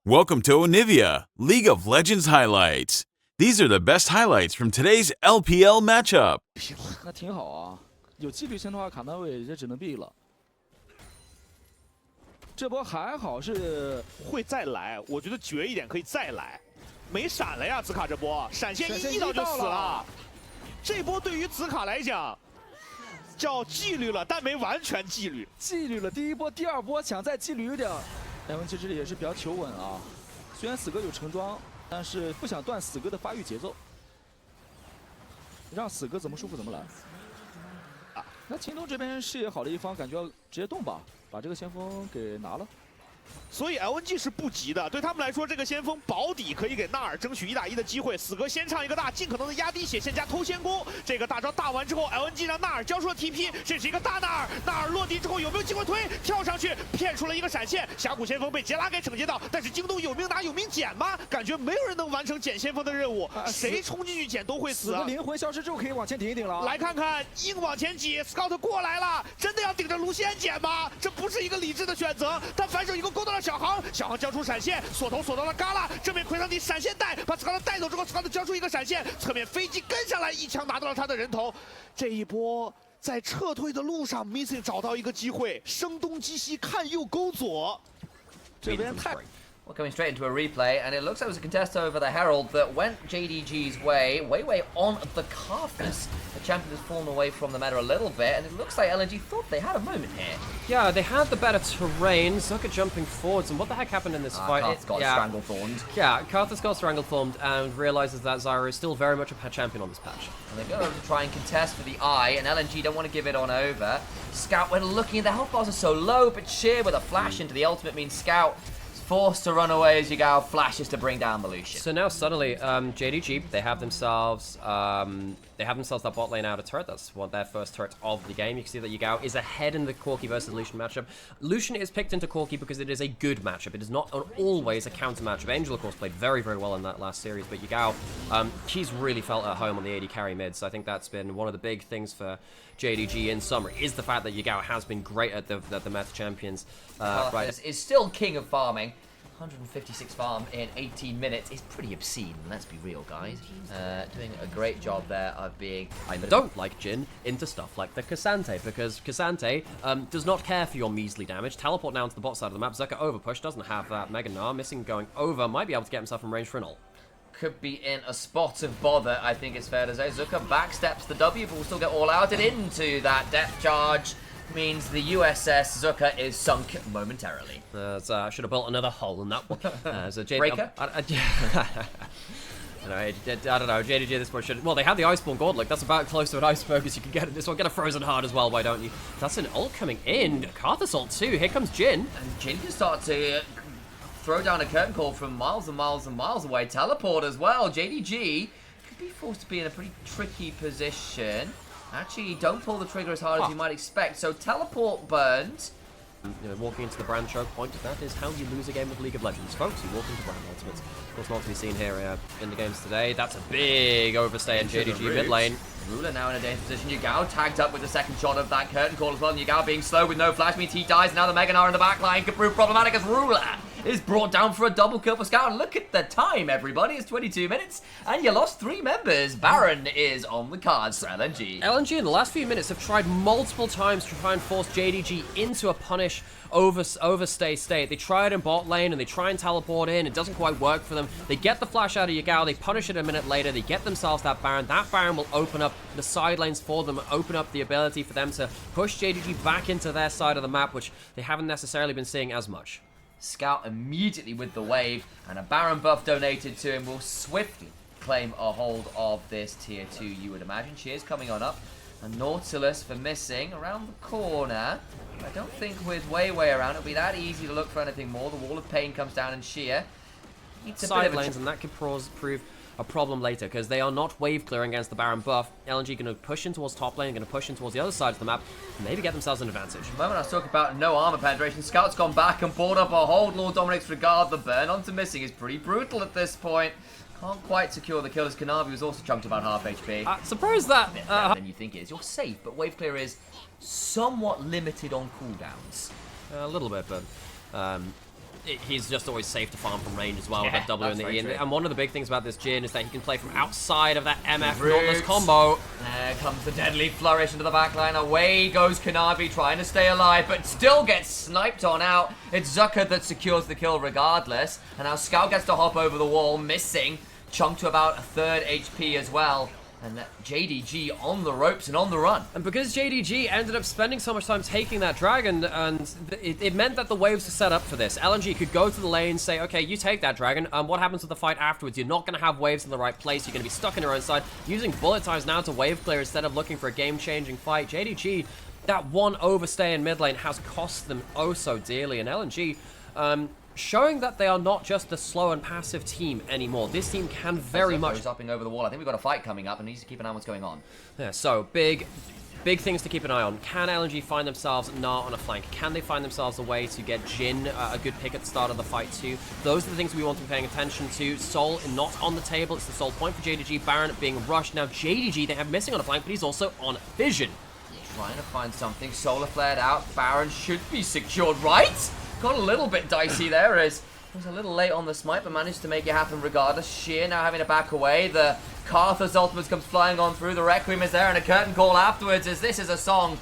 Welcome to Onivia, League of Legends highlights. These are the best highlights from today's LPL matchup. 那挺好啊，有纪律性的话，卡纳维这只能避了。这波还好是会再来，我觉得绝一点可以再来，没闪了呀，紫卡这波闪现一到就死了。这波对于紫卡来讲叫纪律了，但没完全纪律。纪律了，第一波、第二波抢再纪律有点。LNG这里也是比较求稳啊，虽然死哥有橙装，但是不想断死哥的发育节奏，让死哥怎么舒服怎么来。啊，那秦东这边视野好的一方，感觉要直接动吧，把这个先锋给拿了。 所以 LNG 是不急的，对他们来说，这个先锋保底可以给纳尔争取1打1的机会。死哥先唱一个大，尽可能的压低血线加偷先攻。这个大招大完之后 ，LNG 让纳尔交出了 TP， 这是一个大纳尔。纳尔落地之后有没有机会推？跳上去骗出了一个闪现。峡谷先锋被杰拉给惩戒到，但是京东有命拿有命捡吗？感觉没有人能完成捡先锋的任务，谁冲进去捡都会死。死个灵魂消失之后可以往前顶一顶了。来看看硬往前挤 ，Scout 过来了，真的要顶着卢锡安捡吗？这不是一个理智的选择。但反手一个勾到了小航。 小航交出闪现，锁头锁到了旮旯，正面奎桑迪闪现带把斯卡特带走之后，斯卡特交出一个闪现，侧面飞机跟上来，一枪拿到了他的人头。这一波在撤退的路上 ，Missing 找到一个机会，声东击西，看右勾左，这边太。 Well, coming straight into a replay, and it looks like it was a contest over the Herald that went JDG's way on the Carthus. The champion has fallen away from the meta a little bit, and it looks like LNG thought they had a moment here. Yeah, they had the better terrain, Zucker jumping forwards, and what the heck happened in this fight? Carthus got strangle-thorned. Yeah, Carthus got strangle-thorned and realizes that Zyra is still very much a champion on this patch. And they go over to try and contest for the eye, and LNG don't want to give it on over. Scout, when looking, the health bars are so low, but Sheer with a flash into the ultimate means Scout forced to run away as Yagao flashes to bring down the Lucian. So now suddenly, JDG, they have themselves that bot lane outer turret. That's their first turret of the game. You can see that Yagao is ahead in the Corki versus Lucian matchup. Lucian is picked into Corki because it is a good matchup. It is not always a counter matchup. Angel, of course, played very, very well in that last series, but Yagao, he's really felt at home on the AD carry mid. So I think that's been one of the big things for JDG in summer is the fact that Yagao has been great at the meta champions. Right, is still king of farming. 156 farm in 18 minutes is pretty obscene, let's be real, guys. Doing a great job there of being... I don't like Jhin into stuff like the Cassante, because Cassante does not care for your measly damage. Teleport now into the bot side of the map. Zucker overpush, doesn't have that Mega Gnar. Missing going over, might be able to get himself in range for an ult. Could be in a spot of bother, I think it's fair to say. Zucker backsteps the W, but will still get all outed into that depth charge. Means the USS Zucker is sunk momentarily. I should have built another hole in that one. So Breaker? I don't know, JDG this point should... Well, they have the Iceborne Gauntlet. That's about close to an iceberg as you can get this one. Get a Frozen Heart as well, why don't you? That's an ult coming in. Carthus ult too. Here comes Jhin. And Jhin can start to throw down a curtain call from miles and miles and miles away. Teleport as well. JDG could be forced to be in a pretty tricky position. Actually, don't pull the trigger as hard as you might expect, so teleport burns. You know, walking into the brand choke point, that is how you lose a game of League of Legends, folks. You walk into brand ultimates. Of course, not to be seen here in the games today. That's a big overstay in JDG mid lane. Ruler now in a dangerous position. Yagao tagged up with the second shot of that curtain call as well. And Yagao being slow with no flash means he dies. Now the Mega Gnar in the back line could prove problematic as Ruler is brought down for a double kill for Scout. Look at the time, everybody. It's 22 minutes, and you lost 3 members. Baron is on the cards for LNG. LNG in the last few minutes have tried multiple times to try and force JDG into a punish overstay state. They try it in bot lane, and they try and teleport in. It doesn't quite work for them. They get the flash out of Yagao. They punish it a minute later. They get themselves that Baron. That Baron will open up the side lanes for them, open up the ability for them to push JDG back into their side of the map, which they haven't necessarily been seeing as much. Scout immediately with the wave, and a Baron buff donated to him will swiftly claim a hold of this tier 2, you would imagine. Sheer's coming on up. A Nautilus for missing around the corner. I don't think with way around it'll be that easy to look for anything more. The Wall of Pain comes down and Sheer needs a side lanes, and that could prove a problem later, because they are not wave clearing against the Baron buff. LNG going to push in towards top lane, going to push in towards the other side of the map, and maybe get themselves an advantage. The moment I was talking about no armor penetration, Scout's gone back and brought up a hold. Lord Dominic's regard. The burn onto missing is pretty brutal at this point. Can't quite secure the kill as Kanavi was also chunked about half HP. Suppose that... better than you think it is. You're safe, but wave clear is somewhat limited on cooldowns. A little bit, but he's just always safe to farm from range as well with Yeah, that W and that's the E. very true. And one of the big things about this Jhin is that he can play from outside of that MF Nautilus combo. There comes the deadly flourish into the backline. Away goes Kanavi trying to stay alive, but still gets sniped on out. It's Zucker that secures the kill regardless. And now Scout gets to hop over the wall, missing. Chunked to about a third HP as well. And JDG on the ropes and on the run. And because JDG ended up spending so much time taking that dragon, and it meant that the waves were set up for this. LNG could go to the lane, say, okay, you take that dragon, what happens with the fight afterwards? You're not going to have waves in the right place, you're going to be stuck in your own side, using bullet times now to wave clear instead of looking for a game-changing fight. JDG, that one overstay in mid lane has cost them oh so dearly, and LNG, showing that they are not just a slow and passive team anymore. This team can very much... Upping over the wall. I think we've got a fight coming up and needs to keep an eye on what's going on. Yeah, so big things to keep an eye on. Can LNG find themselves Gnar on a flank? Can they find themselves a way to get Jhin a good pick at the start of the fight too? Those are the things we want to be paying attention to. Soul not on the table. It's the sole point for JDG. Baron being rushed. Now JDG, they have missing on a flank, but he's also on vision. Trying to find something. Solar flared out. Baron should be secured, right? Got a little bit dicey there as was a little late on the smite, but managed to make it happen regardless. Sheer now having to back away. The Karthus ultimate comes flying on through. The Requiem is there and a curtain call afterwards, as this is a song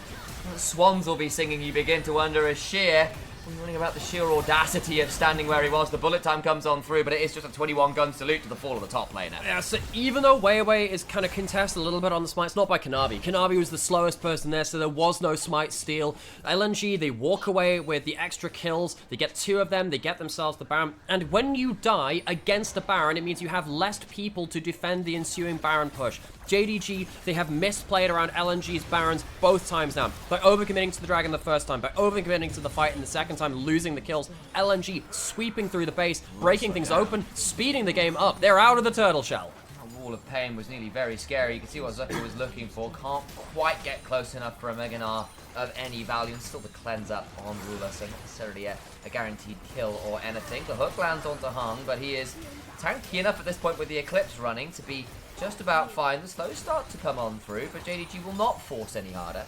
that Swans will be singing. You begin to wonder as Sheer, wondering about the sheer audacity of standing where he was. The bullet time comes on through, but it is just a 21 gun salute to the fall of the top laner. Yeah, so even though Weiwei is kind of contested a little bit on the smite, it's not by Kanavi. Kanavi was the slowest person there, so there was no smite steal. LNG, they walk away with the extra kills. They get 2 of them. They get themselves the Baron. And when you die against the Baron, it means you have less people to defend the ensuing Baron push. JDG, they have misplayed around LNG's Barons both times now. By overcommitting to the Dragon the first time, by overcommitting to the fight in the second time, losing the kills. LNG sweeping through the base, breaking things open, speeding the game up. They're out of the turtle shell. A wall of pain was nearly very scary. You can see what Zucker was looking for. Can't quite get close enough for a Mega Gnar of any value. And still the cleanse up on Ruler, so not necessarily a guaranteed kill or anything. The hook lands onto Hung, but he is tanky enough at this point with the Eclipse running to be just about fine. The slow start to come on through, but JDG will not force any harder.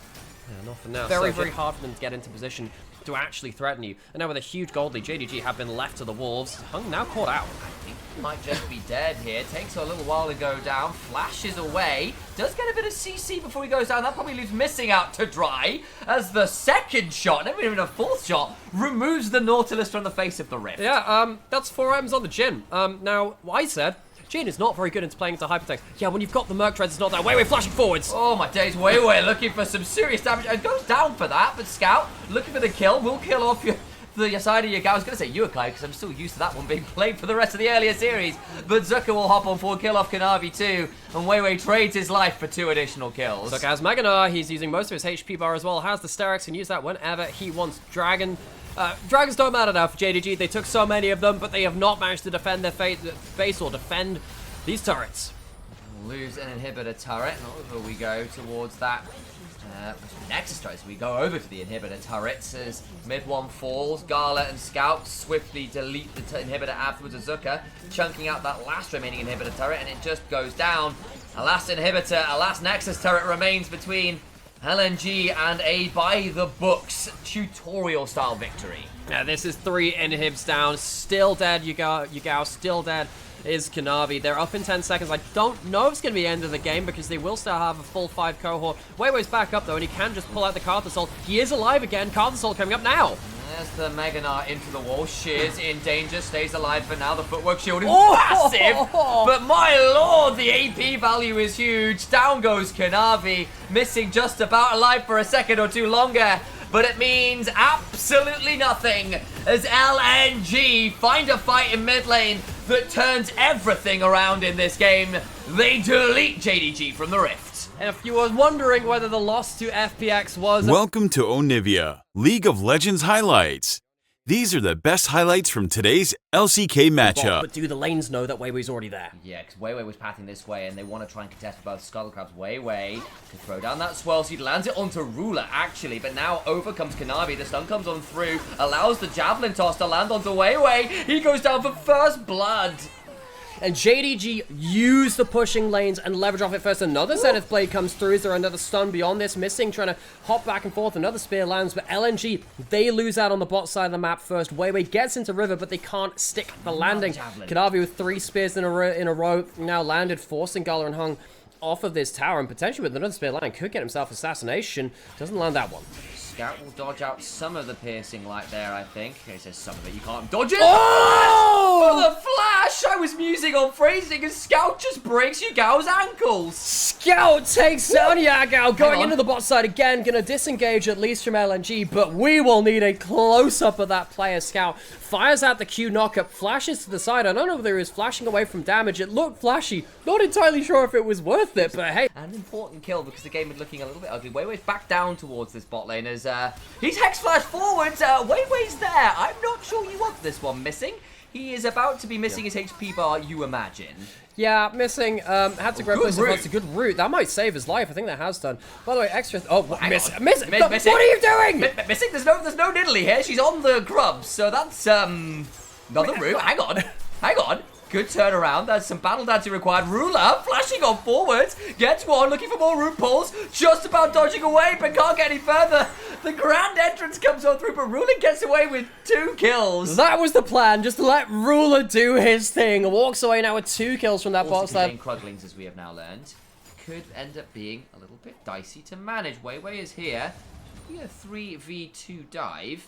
Yeah, not for now. Very hard for them to get into position to actually threaten you. And now with a huge gold lead, JDG have been left to the wolves. Hung now caught out. I think he might just be dead here. Takes a little while to go down. Flashes away. Does get a bit of CC before he goes down. That probably leaves missing out to dry. As the second shot, never even a fourth shot, removes the Nautilus from the face of the rift. Yeah, that's 4 M's on the Jhin. Now, I said, Jhin is not very good into playing into hypertext. Yeah, when you've got the Merc Treads, it's not that way. We're flashing forwards. Oh my days, Weiwei looking for some serious damage. It goes down for that, but Scout looking for the kill. Will kill off the side of your guy. I was going to say Yukai because I'm still used to that one being played for the rest of the earlier series. But Zucker will hop on for a kill off Kanavi too. And Weiwei trades his life for 2 additional kills. Zucker has Mega Gnar. He's using most of his HP bar as well. Has the Sterix, can use that whenever he wants. Dragon. Dragons don't matter now for JDG. They took so many of them, but they have not managed to defend their base or defend these turrets. Lose an inhibitor turret, and over we go towards that Nexus turret. So we go over to the inhibitor turrets as mid one falls. Gala and Scout swiftly delete the inhibitor afterwards. Azuka chunking out that last remaining inhibitor turret, and it just goes down. A last inhibitor, a last Nexus turret remains between LNG and a by-the-books tutorial-style victory. Yeah, this is 3 inhibs down. Still dead, Yugao. Still dead is Kanavi. They're up in 10 seconds. I don't know if it's going to be the end of the game because they will still have a full 5 cohort. Weiwei's back up, though, and he can just pull out the Karthus ult. He is alive again. Karthus ult coming up now. There's the Mega Gnar into the wall. Shears in danger, stays alive for now. The footwork shield is massive, but my lord, the AP value is huge. Down goes Kanavi, missing just about alive for a second or 2 longer. But it means absolutely nothing as LNG find a fight in mid lane that turns everything around in this game. They delete JDG from the rift. And if you were wondering whether the loss to FPX was... Welcome to Onivia, League of Legends Highlights. These are the best highlights from today's LCK matchup. But do the lanes know that Weiwei's already there? Yeah, because Weiwei was pathing this way, and they want to try and contest both Skull Crabs. Weiwei to throw down that swirl seed, lands it onto Ruler, actually, but now over comes Kanavi. The stun comes on through, allows the Javelin toss to land onto Weiwei. He goes down for first blood. and JDG use the pushing lanes and leverage off it first. Another Zenith Blade comes through. Is there another stun beyond this? Missing, trying to hop back and forth. Another spear lands, but LNG, they lose out on the bot side of the map first. Weiwei gets into River, but they can't stick the landing. Kadavi with 3 spears in a row now landed, forcing Gala and Hung off of this tower, and potentially with another spear land could get himself assassination. Doesn't land that one. Scout will dodge out some of the piercing light there, I think. Okay, says some of it. You can't dodge it. Oh! For the flash! I was musing on phrasing, and Scout just breaks Yugao's ankles. Scout takes down Yagao, going into the bot side again, gonna disengage at least from LNG, but we will need a close-up of that player. Scout fires out the Q knockup, flashes to the side. I don't know whether he was flashing away from damage. It looked flashy. Not entirely sure if it was worth it, but hey. An important kill because the game is looking a little bit ugly. Weiwei's back down towards this bot lane as he's Hex Flash forwards. Weiwei's there. I'm not sure you want this one missing. He is about to be missing his HP bar, you imagine. Yeah, missing. Had to grab a good route. That might save his life. I think that has done. By the way, extra. Oh, missing. Missing. What are you doing? Missing. There's no Nidalee here. She's on the grubs, so that's another route. Hang on. Good turnaround. There's some battle dancing required. Ruler flashing on forwards. Gets one, looking for more root pulls. Just about dodging away, but can't get any further. The grand entrance comes on through, but Ruler gets away with 2 kills. That was the plan, just to let Ruler do his thing. Walks away now with 2 kills from that bot side. Kruglings, as we have now learned, could end up being a little bit dicey to manage. Weiwei is here. Be a 3v2 dive.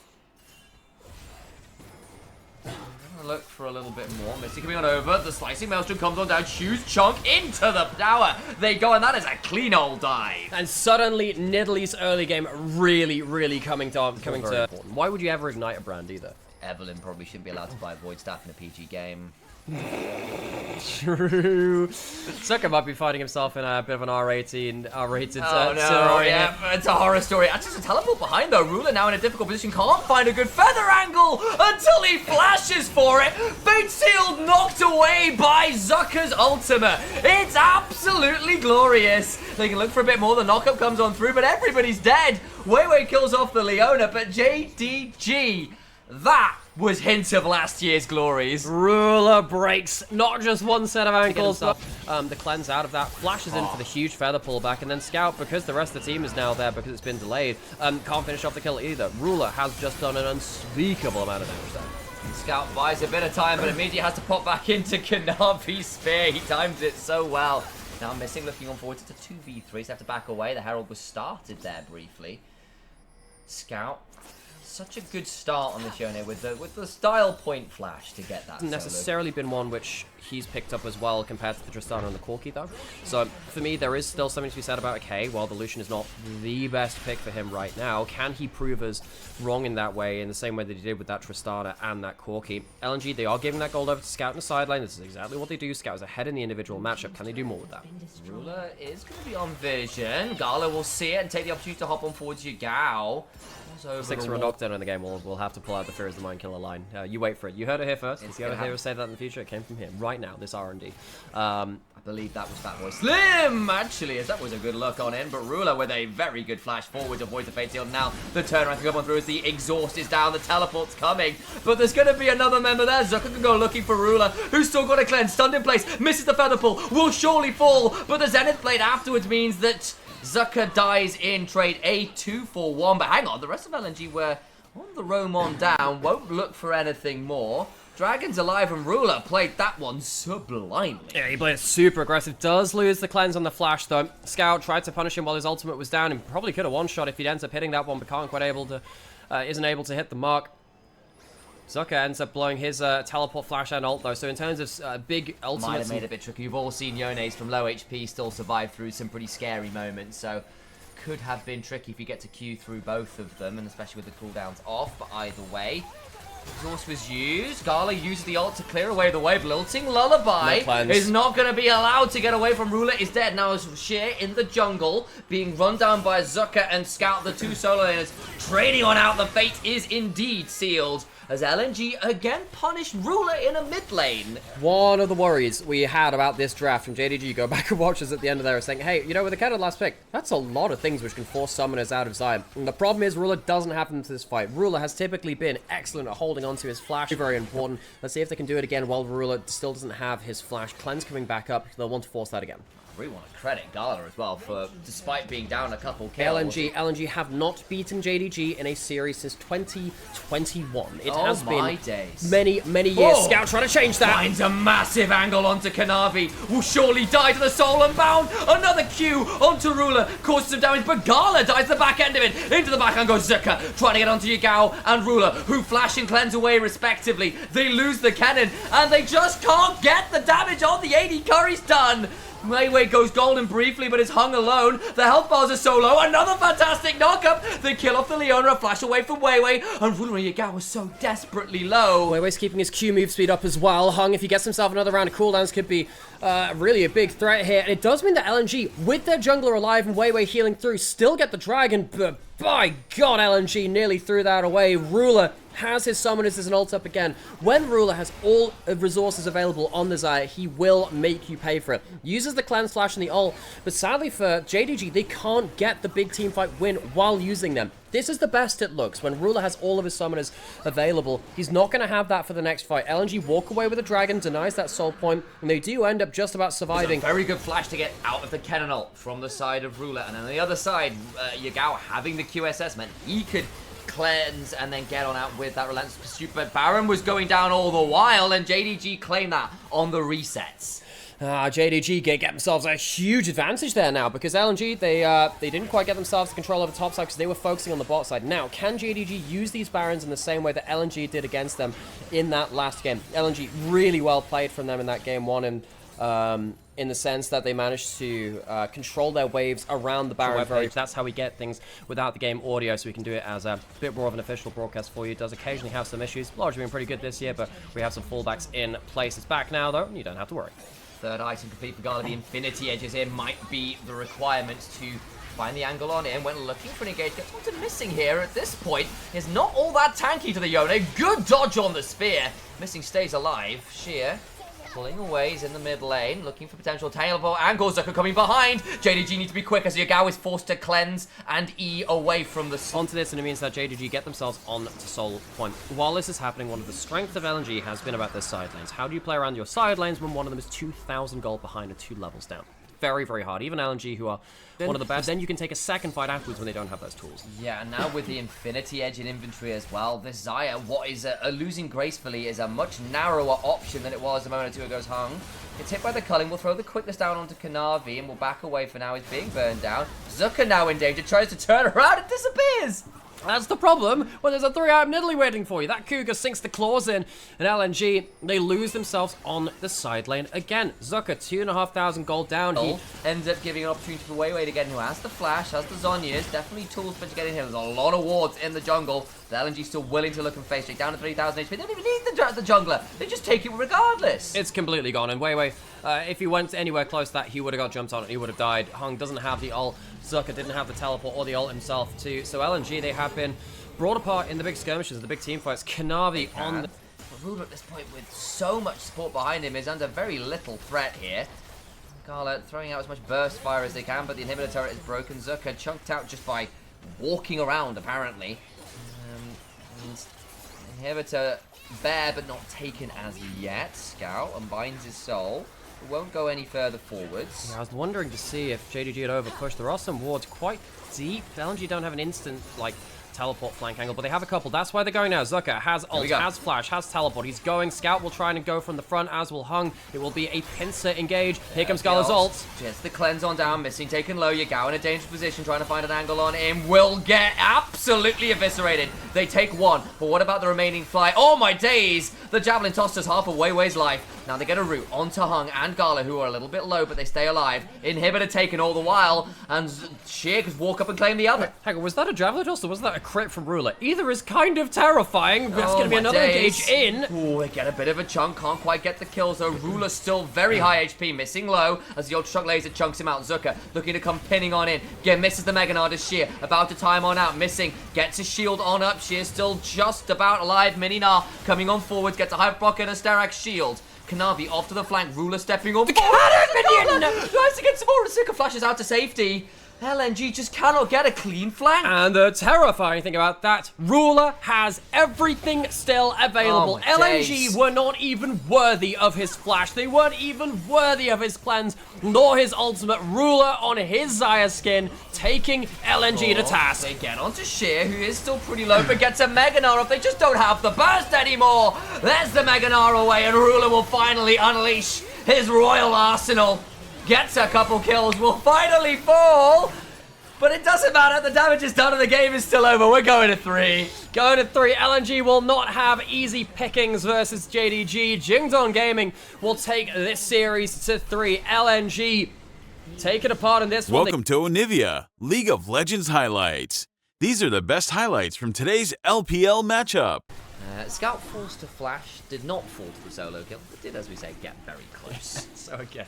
Look for a little bit more. Misty coming on over. The slicing maelstrom comes on down. Shoots Chunk into the tower. They go, and that is a clean old dive. And suddenly, Nidalee's early game really coming to. Why would you ever ignite a brand either? Evelyn probably shouldn't be allowed to buy Void Staff in a PG game. True. Zucker might be finding himself in a bit of an R-rated scenario. Yeah, it's a horror story. Actually, there's a teleport behind though. Ruler now in a difficult position, can't find a good feather angle until he flashes for it. Fate Sealed knocked away by Zucker's ultimate. It's absolutely glorious. They can look for a bit more. The knockup comes on through, but everybody's dead. Weiwei kills off the Leona, but JDG, that was hint of last year's glories. Ruler breaks not just one set of ankles, but the cleanse out of that, flashes in for the huge feather pullback, and then Scout, because the rest of the team is now there because it's been delayed, can't finish off the kill either. Ruler has just done an unspeakable amount of damage there. Scout buys a bit of time, but immediately has to pop back into Kanavi's spear. He timed it so well. Now missing, looking on forward to 2v3s. Have to back away. The Herald was started there briefly. Scout, such a good start on the Yone with the style point flash to get that. Hasn't necessarily been one which he's picked up as well compared to the Tristana and the Corki though. So for me, there is still something to be said about, okay, while the Lucian is not the best pick for him right now, can he prove us wrong in that way, in the same way that he did with that Tristana and that Corki? LNG, they are giving that gold over to Scout in the sideline. This is exactly what they do. Scout is ahead in the individual matchup. Can they do more with that? Ruler is going to be on vision. Gala will see it and take the opportunity to hop on forward to Yagao. 6 for a knockdown in the game. We'll have to pull out the Fear is the Mind Killer line. You wait for it. You heard it here first. If you ever hear us say that in the future, it came from him. Right now, this R&D. I believe that was Fatboy Slim, actually, as that was a good look on in. But Ruler with a very good flash forward to avoid the Fate Seal. Now the turnaround can come on through as the exhaust is down. The teleport's coming. But there's going to be another member there. Zucker can go looking for Ruler, who's still got a cleanse. Stunned in place. Misses the Feather Pull. Will surely fall. But the Zenith Blade afterwards means that Zucker dies in trade a 2-for-1. But hang on, the rest of LNG were on the roam on down. Won't look for anything more. Dragon's alive and Ruler played that one sublimely. Yeah, he played it super aggressive. Does lose the cleanse on the flash though. Scout tried to punish him while his ultimate was down and probably could have one-shot if he'd ends up hitting that one, but isn't able to hit the mark. Zucker ends up blowing his teleport flash and ult though, so in terms of big ultimates... Might have made it a bit tricky. You've all seen Yones from low HP still survive through some pretty scary moments, so could have been tricky if you get to queue through both of them, and especially with the cooldowns off, but either way... Exhaust was used. Gala used the ult to clear away the wave. Lilting Lullaby is not going to be allowed to get away from Ruler. Is dead now as Sheer in the jungle, being run down by Zucker and Scout, the 2 solo laners, trading on out. The fate is indeed sealed as LNG again punished Ruler in a mid lane. One of the worries we had about this draft from JDG, go back and watch us at the end of there, saying, hey, you know, with the Cannon last pick, that's a lot of things which can force summoners out of Zion. And the problem is Ruler doesn't have them to this fight. Ruler has typically been excellent at holding onto his flash. Very important. Let's see if they can do it again while Ruler still doesn't have his flash. Cleanse coming back up. They'll want to force that again. I really want to credit Gala as well for, despite being down a couple kills. LNG have not beaten JDG in a series since 2021. It has been days. many years. Scout trying to change that. Finds a massive angle onto Kanavi. Will surely die to the soul and bound. Another Q onto Ruler. Causes some damage, but Gala dies the back end of it. Into the backhand goes Zuka. Trying to get onto Yagao and Ruler, who flash and cleanse away respectively. They lose the cannon, and they just can't get the damage on the AD Curry's done. Weiwei goes golden briefly, but is hung alone. The health bars are so low. Another fantastic knockup. They kill off the Leona, a flash away from Weiwei, and Ruler Yagao was so desperately low. Weiwei's keeping his Q move speed up as well. Hung, if he gets himself another round of cooldowns, could be really a big threat here. And it does mean that LNG, with their jungler alive and Weiwei healing through, still get the dragon, but by God, LNG nearly threw that away. Ruler has his summoners as an ult up again. When Ruler has all resources available on the Xayah, he will make you pay for it. Uses the cleanse flash and the ult, but sadly for JDG, they can't get the big team fight win while using them. This is the best it looks when Ruler has all of his summoners available. He's not going to have that for the next fight. LNG walk away with a dragon, denies that soul point, and they do end up just about surviving. It's a very good flash to get out of the cannon ult from the side of Ruler, and on the other side, Yagao having the QSS meant he could cleanse and then get on out with that relentless pursuit, but Baron was going down all the while, and JDG claimed that on the resets. JDG get themselves a huge advantage there now, because LNG, they didn't quite get themselves the control over the top side because they were focusing on the bot side. Now, can JDG use these Barons in the same way that LNG did against them in that last game? LNG really well played from them in that game one, and in the sense that they managed to control their waves around the Baron page. That's how we get things without the game audio, so we can do it as a bit more of an official broadcast for you. It does occasionally have some issues. Largely been pretty good this year, but we have some fallbacks in place. It's back now, though, and you don't have to worry. Third item complete for Gala. The Infinity Edges here might be the requirement to find the angle on in when looking for an engage. Gets one missing here at this point. Is not all that tanky to the Yone. Good dodge on the spear. Missing stays alive. Sheer pulling away. He's in the mid lane, looking for potential teleport angles. Zuka coming behind. JDG needs to be quick as Yagao is forced to cleanse and E away from the... Onto this, and it means that JDG get themselves on to soul point. While this is happening, one of the strengths of LNG has been about their side lanes. How do you play around your side lanes when one of them is 2,000 gold behind and 2 levels down? Very, very hard. Even LNG, who are one of the best, then you can take a second fight afterwards when they don't have those tools. Yeah, and now with the Infinity Edge in inventory as well, this Xayah, what is a losing gracefully, is a much narrower option than it was a moment or two ago's Hung. Gets hit by the culling, will throw the quickness down onto Kanavi, and will back away for now. He's being burned down. Zuka now in danger, tries to turn around and disappears. That's the problem when there's a 3-item Nidalee waiting for you. That Cougar sinks the claws in, and LNG, they lose themselves on the side lane again. Zuka, 2,500 gold down. He ends up giving an opportunity for Weiwei to get in, who has the flash, has the Zhonya's, definitely tools for to get in here. There's a lot of wards in the jungle. The LNG still willing to look and face straight down to 3,000 HP. They don't even need the jungler. They just take it regardless. It's completely gone, and Weiwei, if he went anywhere close to that, he would have got jumped on and he would have died. Hung doesn't have the ult. Zuka didn't have the teleport or the ult himself too. So LNG, they have been brought apart in the big skirmishes, the big team fights. Kanavi on the... Ruler at this point with so much support behind him is under very little threat here. Gala throwing out as much burst fire as they can, but the inhibitor turret is broken. Zuka chunked out just by walking around, apparently. And inhibitor bare, but not taken as yet. Scout unbinds his soul. It won't go any further forwards. Yeah, I was wondering to see if JDG had overpushed. There are some wards quite deep. LNG don't have an instant, like, teleport flank angle, but they have a couple. That's why they're going now. Zuka has ult, has flash, has teleport. He's going. Scout will try and go from the front, as will Hung. It will be a pincer engage. Here comes Gala's ult. Just the cleanse on down, missing, taken low. Yagao in a dangerous position, trying to find an angle on him. Will get absolutely eviscerated. They take one, but what about the remaining fly? Oh my days! The javelin tossed us half of Weiwei's life. Now they get a root onto Hung and Gala, who are a little bit low, but they stay alive. Inhibitor taken all the while, and Sheer could walk up and claim the other. Hang on, was that a Javelin toss or was that a crit from Ruler? Either is kind of terrifying. That's going to be another engage in. Ooh, they get a bit of a chunk. Can't quite get the kills, though. Ruler still very high HP, missing low as the old truck laser chunks him out. Zucker looking to come pinning on in. Again, misses the Mega Nard as Sheer. About to time on out, missing. Gets his shield on up. Sheer still just about alive. Mini-Nar coming on forwards, gets a high block and a Sterak's shield. Kanavi off to the flank. Ruler stepping on. The cannon minion! Nice to get some more. Zucker flashes out to safety. LNG just cannot get a clean flank. And the terrifying thing about that, Ruler has everything still available. Oh LNG were not even worthy of his flash. They weren't even worthy of his cleanse, nor his ultimate. Ruler on his Xayah skin, taking LNG to task. They get onto Sheer, who is still pretty low, but gets a Mega Nard off. They just don't have the burst anymore. There's the Mega Nard away, and Ruler will finally unleash his royal arsenal. Gets a couple kills, will finally fall. But it doesn't matter, the damage is done and the game is still over. We're going to 3. Going to 3, LNG will not have easy pickings versus JDG. Jingdong Gaming will take this series to 3. LNG take it apart in this one. Welcome to Onivia, League of Legends highlights. These are the best highlights from today's LPL matchup. Scout falls to Flash, did not fall to the solo kill, but did, as we say, get very close. So again,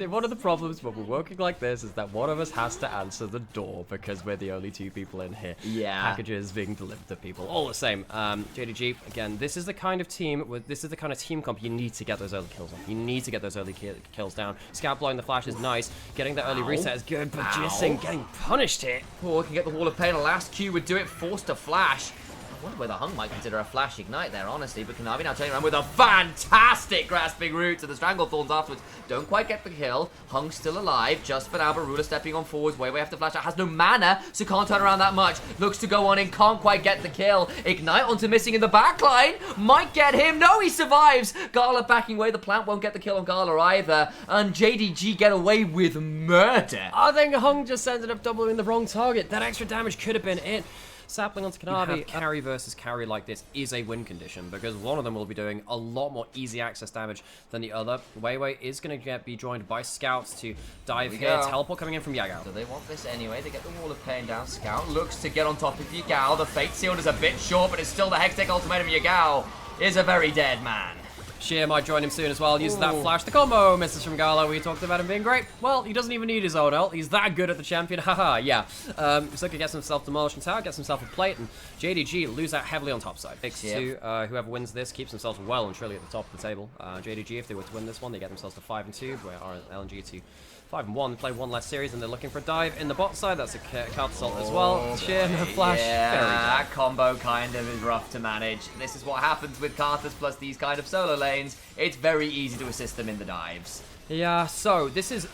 one of the problems when we're working like this is that one of us has to answer the door because we're the only 2 people in here. Yeah. Packages being delivered to people. All the same. JDG, again, this is the kind of team, this is the kind of team comp you need to get those early kills on. You need to get those early kills down. Scout blowing the flash is nice. Getting that early reset is good, but Jissing getting punished here. Oh, we can get the Wall of Pain. A last Q would do it, forced to flash. I wonder whether Hung might consider a flash ignite there, honestly, but Kanavi now turning around with a fantastic grasping root to the Stranglethorns afterwards. Don't quite get the kill. Hung still alive, just for now, but Ruler stepping on forwards, way after flash out, has no mana, so can't turn around that much. Looks to go on in, can't quite get the kill. Ignite onto missing in the backline, might get him. No, he survives. Gala backing away, the plant won't get the kill on Gala either, and JDG get away with murder. I think Hung just ended up doubling the wrong target. That extra damage could have been it. Sapling onto Kanavi. Carry versus carry like this is a win condition because one of them will be doing a lot more easy access damage than the other. Weiwei is going to be joined by Scouts to dive here. Teleport coming in from Yagao. So they want this anyway. They get the Wall of Pain down. Scout looks to get on top of Yagao. The Fate Shield is a bit short, but it's still the Hextech Ultimatum. Yagao is a very dead man. Sheer might join him soon as well. Uses that flash. The combo misses from Gala. We talked about him being great. Well, he doesn't even need his own ult. He's that good at the champion. Haha, yeah. Zucker gets himself Demolition Tower, gets himself a plate, and JDG lose out heavily on top side. Whoever wins this keeps themselves well and truly at the top of the table. JDG, if they were to win this one, they get themselves to 5-2, where LNG to 5-1, play one less series, and they're looking for a dive in the bot side. That's a card assault as well. Sheer, no flash. Yeah, that combo kind of is rough to manage. This is what happens with Karthus plus these kind of solo lanes. It's very easy to assist them in the dives. Yeah, so this is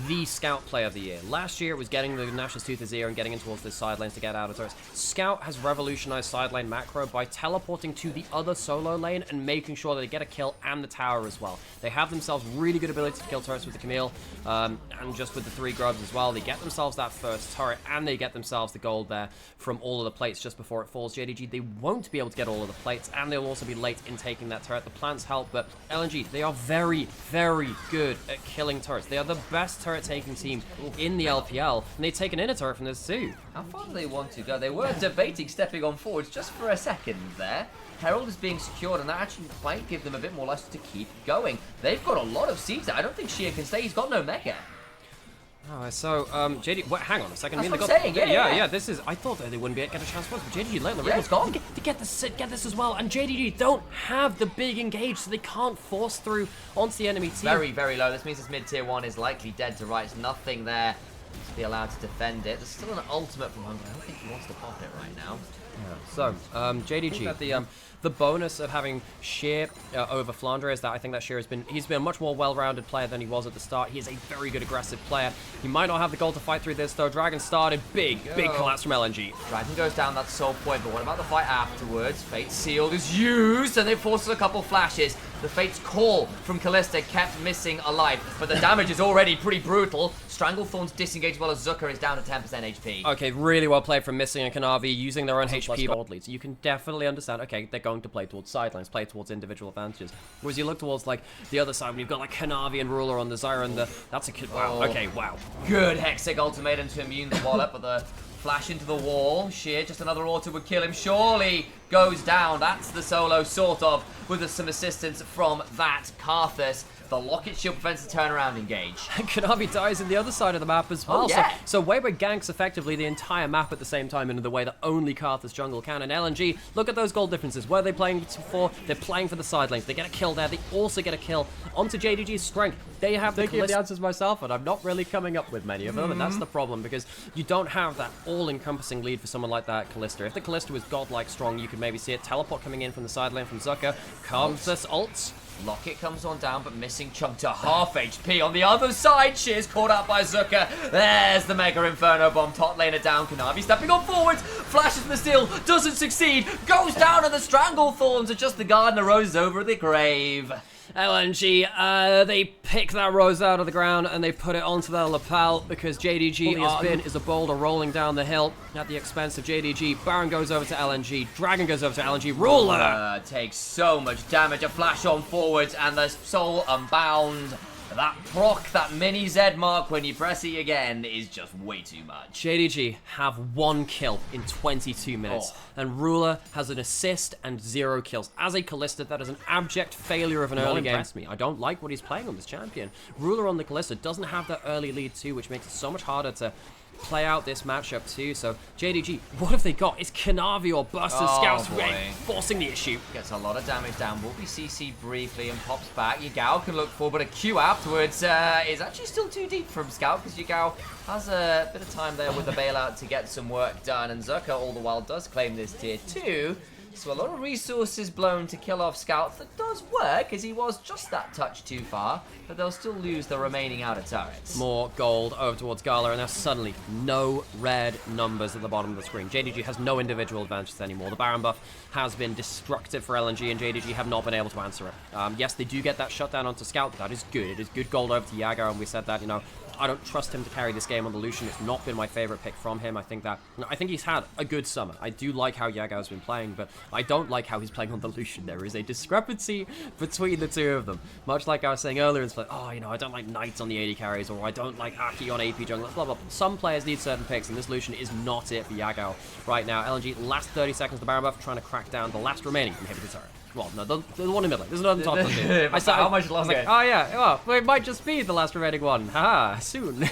the Scout play of the year. Last year it was getting the Nash's Tooth of Ear and getting in towards the side lanes to get out of turrets. Scout has revolutionized side lane macro by teleporting to the other solo lane and making sure that they get a kill and the tower as well. They have themselves really good ability to kill turrets with the Camille, and just with the 3 grubs as well. They get themselves that first turret and they get themselves the gold there from all of the plates just before it falls. JDG, they won't be able to get all of the plates and they'll also be late in taking that turret. The plants help, but LNG, they are very, very good at killing turrets. They are the best turret taking team in the LPL, and they've taken in a turret from this too. How far do they want to go? They were debating stepping on forwards just for a second there. Herald is being secured, and that actually might give them a bit more license to keep going. They've got a lot of seeds there. I don't think Sheer can stay. He's got no mega. Oh, so, JD, wait, hang on a second. That's what I'm saying, yeah. This is, I thought that they wouldn't get a chance once, but JDG let the it's gone. to get this as well, and JDG don't have the big engage, so they can't force through onto the enemy team. Very, very low. This means this mid-tier 1 is likely dead to rights. Nothing there to be allowed to defend it. There's still an ultimate from Hung, but I don't think he wants to pop it right now. Yeah. So, JDG, the bonus of having Sheer over Flandre is that I think that Sheer he's been a much more well-rounded player than he was at the start. He is a very good aggressive player. He might not have the goal to fight through this though. Dragon started big collapse from LNG. Dragon goes down, that's sole point, but what about the fight afterwards? Fate Sealed is used, and it forces a couple flashes. The Fate's Call from Kalista kept missing alive, but the damage is already pretty brutal. Stranglethorn's disengaged as well as Zucker is down to 10% HP. Okay, really well played from Missing and Kanavi using their own HP gold leads. You can definitely understand, okay, they're going to play towards sidelines, play towards individual advantages. Whereas you look towards, like, the other side when you've got, like, Kanavi and Ruler on the Zyra and the... That's a... Wow, okay, wow. Good Hextech ultimatum to immune the Wallop, but the flash into the wall. Sheer, just another auto would kill him. Surely goes down. That's the solo, sort of, with some assistance from that Karthus. The Locket Shield prevents the turnaround engage. And Kanavi dies in the other side of the map as well. Oh, yeah. So Weber ganks effectively the entire map at the same time in the way that only Karthus jungle can. And LNG, look at those goal differences. Where are they playing for? They're playing for the side lanes. They get a kill there. They also get a kill onto JDG's strength. They have the answers myself, and I'm not really coming up with many of them. And that's the problem, because you don't have that all-encompassing lead for someone like that Kalista. If the Kalista was godlike strong, you could maybe see it. Teleport coming in from the side lane from Zucker. Karthus ults. Locket comes on down, but missing chunk to half HP. On the other side, Shear's caught up by Zucker. There's the Mega Inferno Bomb. Top laner down. Kanavi stepping on forwards. Flashes the steal. Doesn't succeed. Goes down, and the Stranglethorns are just the Gardener Rose over the grave. LNG, they pick that rose out of the ground and they put it onto their lapel because JDG is a boulder rolling down the hill at the expense of JDG. Baron goes over to LNG. Dragon goes over to LNG. Ruler takes so much damage. A flash on forwards and the Soul Unbound. That proc, that mini Z mark when you press E again is just way too much. JDG have 1 kill in 22 minutes, and Ruler has an assist and 0 kills. As a Kalista, that is an abject failure of an early game. I don't like what he's playing on this champion. Ruler on the Kalista doesn't have that early lead too, which makes it so much harder to play out this matchup too. So JDG, what have they got? Is Kanavi or Buster Scouts forcing the issue? Gets a lot of damage down. Will be CC'd briefly and pops back. Yagao can look for, but a Q afterwards is actually still too deep from Scout because Yagao has a bit of time there with the bailout to get some work done. And Zucker all the while does claim this tier 2. So a lot of resources blown to kill off Scouts. That does work, as he was just that touch too far, but they'll still lose the remaining outer turrets. More gold over towards Gala, and now suddenly no red numbers at the bottom of the screen. JDG has no individual advantages anymore. The Baron buff has been destructive for LNG, and JDG have not been able to answer it. Yes, they do get that shutdown onto Scout, but that is good. It is good gold over to Yago, and we said that, you know, I don't trust him to carry this game on the Lucian. It's not been my favorite pick from him. I think he's had a good summer. I do like how Yagao's been playing, but I don't like how he's playing on the Lucian. There is a discrepancy between the two of them. Much like I was saying earlier, it's like, oh, you know, I don't like Knights on the AD carries, or I don't like Aki on AP jungle, blah, blah, blah. Some players need certain picks, and this Lucian is not it for Yagao right now. LNG, last 30 seconds, the Baron buff, trying to crack down the last remaining inhibitor turret. Well, no, the one in middle. There's another top one. How much longer? I was like, oh yeah, well, it might just be the last remaining one. Haha, soon.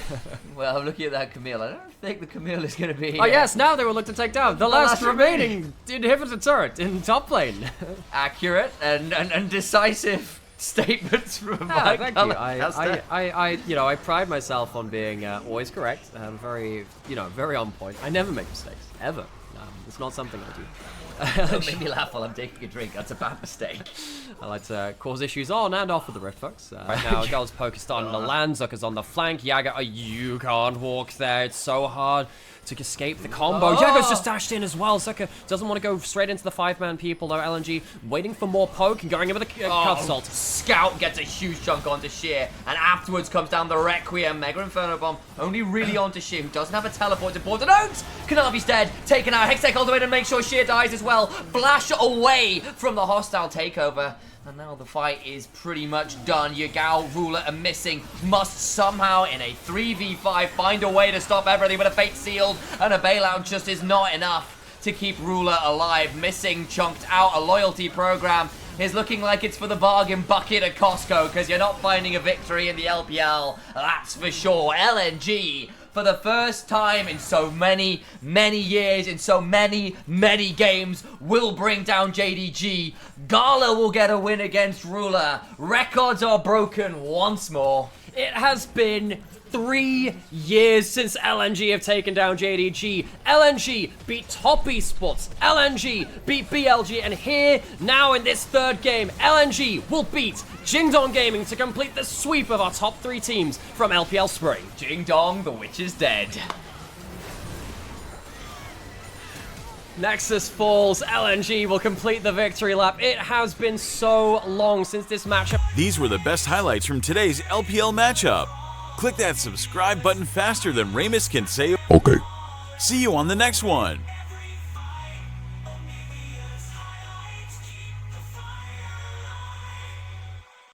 Well, I'm looking at that Camille. I don't think the Camille is going to be... Oh yes, now they will look to take down the last remaining inhibitor turret in top lane. Accurate and decisive statements from Mike. Thank you. I pride myself on being always correct. Very, very on point. I never make mistakes, ever. It's not something I do. Don't make me laugh while I'm taking a drink. That's a bad mistake. I like to cause issues on and off with the Rift Fox. Right now, Gull's poke is starting to land. Zucker's on the flank. Yaga, you can't walk there. It's so hard to escape the combo. Yaga's just dashed in as well. Zucker doesn't want to go straight into the 5-man people, though. LNG waiting for more poke and going in with a cut assault. Scout gets a huge chunk onto Sheer, and afterwards comes down the Requiem. Mega Inferno Bomb only really onto Sheer, who doesn't have a teleport to board. Don't! Kanavi's dead. Taken out. Hextech all the way to make sure Sheer dies as well. Flash away from the hostile takeover. And now the fight is pretty much done. Yagao, Ruler, and Missing must somehow, in a 3v5, find a way to stop everything. But a Fate sealed and a bailout just is not enough to keep Ruler alive. Missing chunked out. A loyalty program is looking like it's for the bargain bucket at Costco, because you're not finding a victory in the LPL. That's for sure. LNG, for the first time in so many years, in so many games, will bring down JDG. Gala will get a win against Ruler. Records are broken once more. It has been 3 years since LNG have taken down JDG. LNG beat Top Esports. LNG beat BLG. And here, now in this third game, LNG will beat Jingdong Gaming to complete the sweep of our top 3 teams from LPL Spring. Jingdong, the witch is dead. Nexus falls. LNG will complete the victory lap. It has been so long since this matchup. These were the best highlights from today's LPL matchup. Click that subscribe button faster than Ramus can say. Okay. See you on the next one.